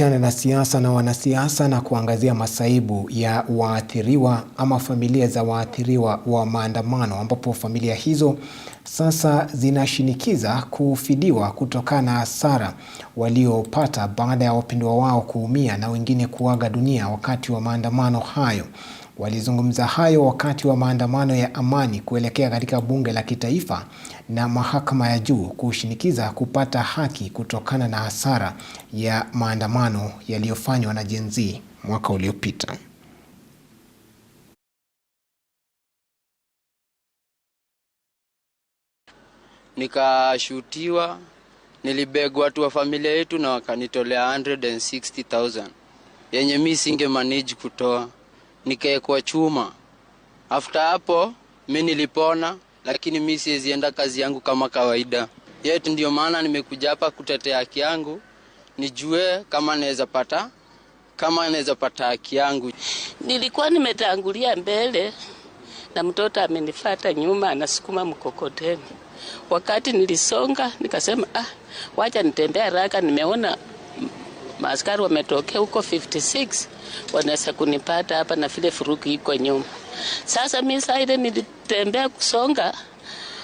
Na siasa na wanasiasa na kuangazia masaibu ya waathiriwa ama familia za waathiriwa wa maandamano, ambapo familia hizo sasa zinashinikiza kufidiwa kutokana na hasara waliopata baada ya wapendwa wao kuumia na wengine kuaga dunia wakati wa maandamano hayo. Walizungumza hayo wakati wa maandamano ya amani kuelekea katika bunge la kitaifa na mahakama ya juu kushinikiza kupata haki kutokana na hasara ya maandamano yaliyofanywa na Gen Z mwaka uliopita. Nikashutiwa, nilibegwa watu wa familia yetu na wakanitolea 160,000 yenye mimi singe manage kutoa, nikaekwa chuma. After hapo mimi nilipona, lakini mimi siwezi enda kazi yangu kama kawaida. Yet ndio maana nimekuja hapa kutetea haki yangu, nijue kama naweza pata haki yangu. Nilikuwa nimetangulia mbele na mtoto amenifuata nyuma anasukuma mkokoteni. Wakati nilisonga nikasema wacha nitembea haraka, nimeona maaskari wametokea huko 56 wanaweza kunipata hapa na vile furuki iko nyuma. Sasa mimi sasa nilitembea kusonga,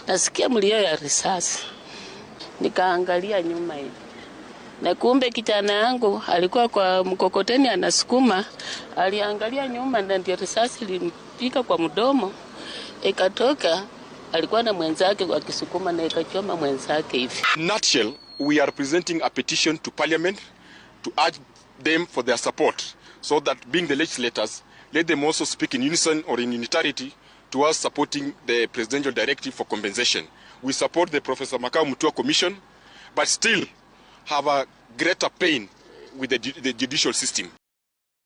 nasikia mlio ya risasi. Nikaangalia nyuma hivi. Na kumbe kijana yangu alikuwa kwa mkokoteni anasukuma, aliangalia nyuma na ndio risasi ilimpiga kwa mdomo. Ikatoka, alikuwa na mwenzake wakisukuma na ikachoma mwenzake hivi. In nutshell, we are presenting a petition to Parliament to urge them for their support, so that being the legislators, let them also speak in unison or in unitarity towards supporting the presidential directive for compensation. We support the Professor Makau Mutua Commission, but still have a greater pain with the judicial system.